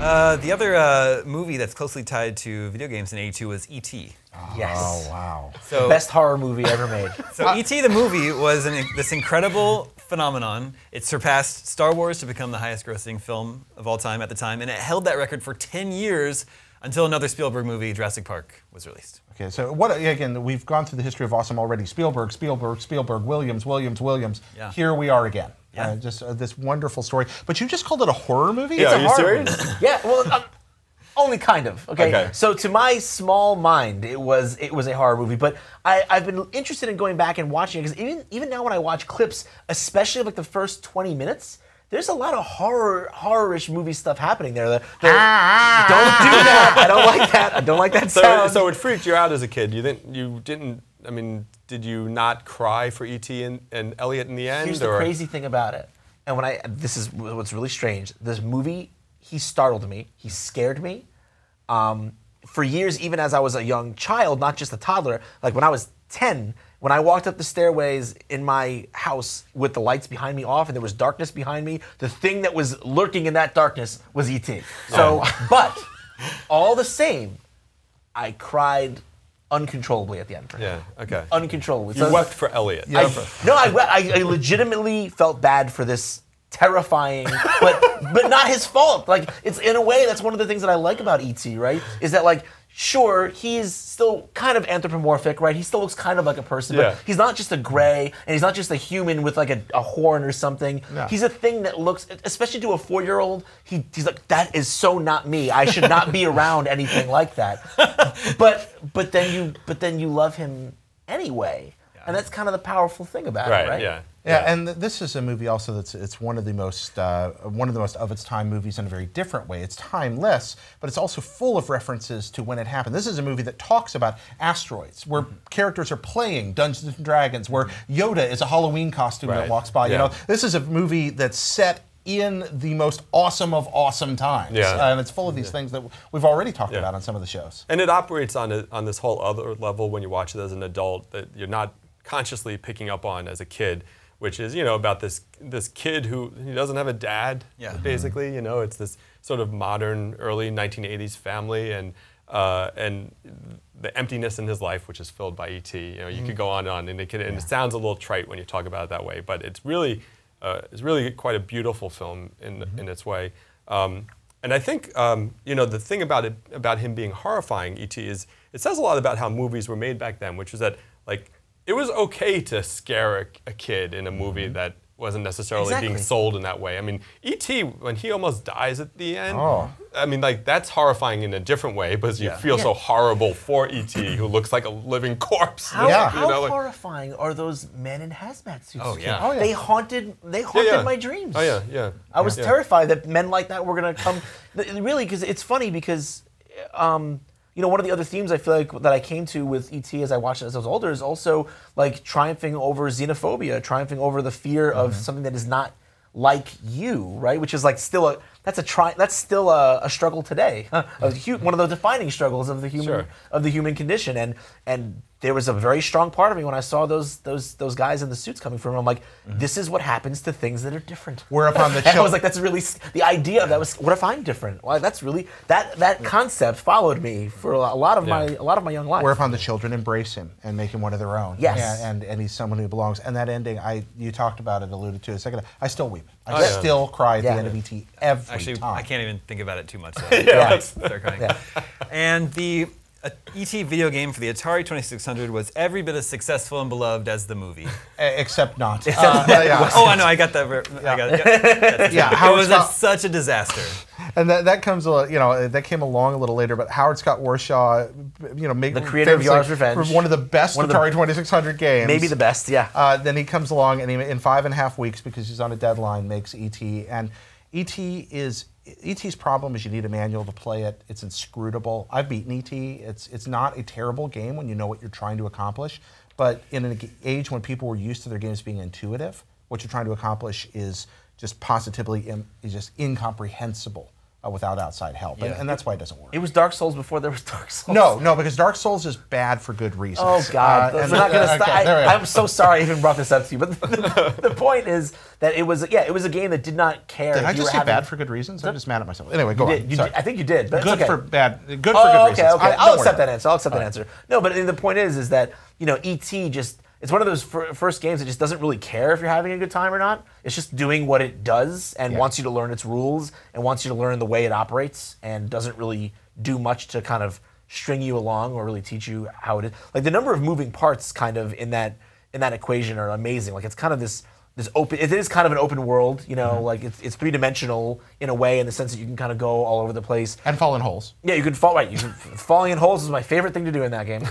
The other movie that's closely tied to video games in '82 was E.T. Yes. Oh, wow. So, Best horror movie ever made. So E.T. the movie was this incredible phenomenon. It surpassed Star Wars to become the highest grossing film of all time at the time, and it held that record for 10 years until another Spielberg movie, Jurassic Park, was released. Okay, so again, we've gone through the history of awesome already. Spielberg, Williams. Yeah. Here we are again. Yeah. Just this wonderful story. But you just called it a horror movie? It's are a you horror serious? movie. Yeah, well, only kind of. Okay? So to my small mind, it was a horror movie. But I've been interested in going back and watching it because even now when I watch clips, especially like the first 20 minutes, there's a lot of horror-ish movie stuff happening there. Don't do that. I don't like that. I don't like that sound. So it freaked you out as a kid. Did you not cry for E.T. and Elliot in the end? Here's the crazy thing about it. And this is what's really strange. This movie, he startled me. He scared me. For years, even as I was a young child, not just a toddler, like when I was 10, when I walked up the stairways in my house with the lights behind me off and there was darkness behind me, the thing that was lurking in that darkness was E.T. So, but all the same, I cried uncontrollably at the end for him. Yeah, okay. Uncontrollably. You wept for Elliot. I legitimately felt bad for this terrifying, but not his fault. Like, it's in a way, that's one of the things that I like about E.T., right? Is that, like, sure, he's still kind of anthropomorphic, right? He still looks kind of like a person, but he's not just a gray, and he's not just a human with like a horn or something. No. He's a thing that looks, especially to a 4-year-old, he's like, that is so not me. I should not be around anything like that. But then you love him anyway. And that's kind of the powerful thing about it, right? Yeah, and this is a movie also it's one of the most of its time movies in a very different way. It's timeless, but it's also full of references to when it happened. This is a movie that talks about asteroids, where characters are playing Dungeons and Dragons, where Yoda is a Halloween costume that walks by. You know, this is a movie that's set in the most awesome of awesome times, and it's full of these things that we've already talked about on some of the shows. And it operates on this whole other level when you watch it as an adult that you're not consciously picking up on as a kid, which is, about this kid who he doesn't have a dad, basically. It's this sort of modern, early 1980s family, and the emptiness in his life, which is filled by E.T. You could go on and and it sounds a little trite when you talk about it that way, but it's really quite a beautiful film in its way. And I think the thing about him being horrifying, E.T., is it says a lot about how movies were made back then, which was that it was okay to scare a kid in a movie that wasn't necessarily being sold in that way. I mean, E.T., when he almost dies at the end, I mean, that's horrifying in a different way because you feel so horrible for E.T., who looks like a living corpse. How horrifying are those men in hazmat suits? They haunted my dreams. I was terrified that men like that were going to come. Really, because it's funny because one of the other themes I feel like that I came to with E.T. as I watched it as I was older is also like triumphing over xenophobia, triumphing over the fear of something that is not like you, right? Which is like still that's still a struggle today, one of the defining struggles of the human condition. And there was a very strong part of me when I saw those guys in the suits coming from. I'm like, this is what happens to things that are different. Whereupon I was like, that's really the idea of that was, what if I'm different? Well, that's really that concept followed me for a lot of my young life. Whereupon the children embrace him and make him one of their own. Yes, and he's someone who belongs. And that ending, you talked about it, alluded to it a second ago. I still weep. I still cry at the end of E.T. every time. I can't even think about it too much. Start crying. And the E.T. video game for the Atari 2600 was every bit as successful and beloved as the movie. Except not. Oh, I know, I got that. I got it. It was such a disaster. And that comes, that came along a little later. But Howard Scott Warshaw, the creator of Yar's Revenge, for one of the best Atari 2600 games, maybe the best. Then he comes along and in 5.5 weeks, because he's on a deadline, makes E.T. And E.T.'s problem is you need a manual to play it. It's inscrutable. I've beaten E.T. It's not a terrible game when you know what you're trying to accomplish, but in an age when people were used to their games being intuitive, what you're trying to accomplish is just positively just incomprehensible without outside help, and that's why it doesn't work. It was Dark Souls before there was Dark Souls. No, because Dark Souls is bad for good reasons. Oh God, we're not going to stop. I'm so sorry I even brought this up to you, but the point is that it was a game that did not care. Did I just say bad for good reasons? I'm just mad at myself. Anyway, go on. I think you did, but good it's okay. for bad. Good for good reasons. Okay. I'll accept that answer. I'll accept that answer. No, but the point is that E.T. just. It's one of those first games that just doesn't really care if you're having a good time or not. It's just doing what it does and wants you to learn its rules and wants you to learn the way it operates and doesn't really do much to kind of string you along or really teach you how it is. Like the number of moving parts kind of in that equation are amazing. Like it's kind of this open. It is kind of an open world, like it's 3-dimensional in a way in the sense that you can kind of go all over the place and fall in holes. Yeah, you can fall right. Falling in holes is my favorite thing to do in that game.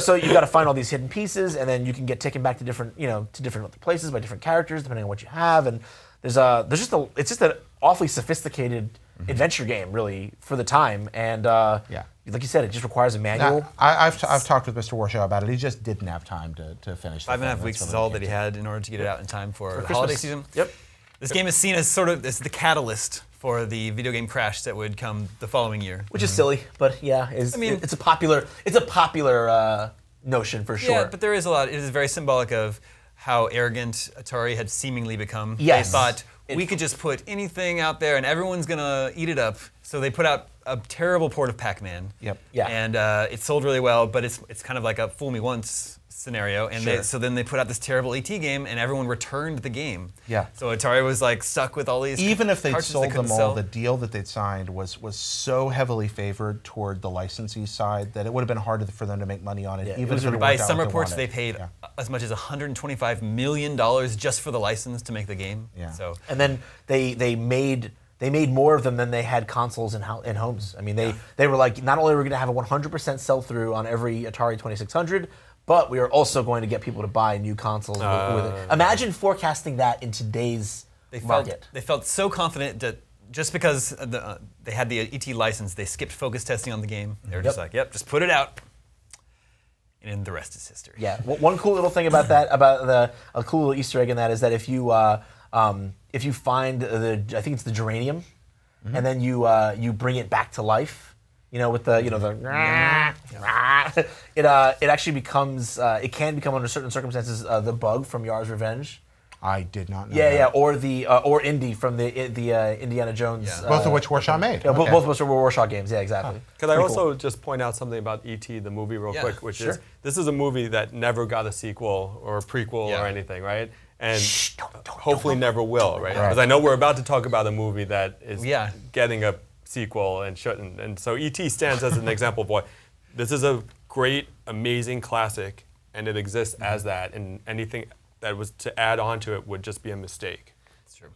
So you got to find all these hidden pieces, and then you can get taken back to different, to different other places by different characters depending on what you have. And it's just an awfully sophisticated adventure game, really, for the time. And like you said, it just requires a manual. Now, I've talked with Mr. Warshaw about it. He just didn't have time to finish. 5.5 weeks is all that he had in order to get it out in time for the holiday season. Yep. This game is seen as sort of as the catalyst for the video game crash that would come the following year. Which is silly, but yeah, it's a popular notion for sure. Yeah, but there is a lot. It is very symbolic of how arrogant Atari had seemingly become. Yes. They thought we could just put anything out there and everyone's gonna eat it up. So they put out a terrible port of Pac-Man. Yep. Yeah. And it sold really well, but it's kind of like a fool me once scenario. And so then they put out this terrible ET game, and everyone returned the game. Yeah. So Atari was like stuck with all these. Even if they'd sold them all, sell. The deal that they'd signed was so heavily favored toward the licensee side that it would have been harder for them to make money on it. Yeah, even if it by some reports, they paid as much as $125 million just for the license to make the game. Yeah. So. And then they made more of them than they had consoles in homes. I mean, they were like, not only are we going to have a 100% sell-through on every Atari 2600, but we are also going to get people to buy new consoles with it. Imagine forecasting that in today's market. They felt so confident that just because they had the ET license, they skipped focus testing on the game. They were just like, yep, just put it out. And the rest is history. Yeah. One cool little thing about that, a cool little Easter egg in that is that if you find I think it's the geranium, and then you bring it back to life, with the it actually becomes it can become under certain circumstances the bug from Yar's Revenge. I did not know. Yeah, or Indy from the Indiana Jones. Yeah. Both of which Warshaw made. Yeah, both of which were Warshaw games. Yeah, exactly. Could I also just point out something about E.T. the movie real quick, which is this is a movie that never got a sequel or a prequel or anything, right? And hopefully never will, right? Because I know we're about to talk about a movie that is getting a sequel and shouldn't. And so E.T. stands as an example of what this is a great, amazing classic, and it exists as that, and anything that was to add on to it would just be a mistake. That's true.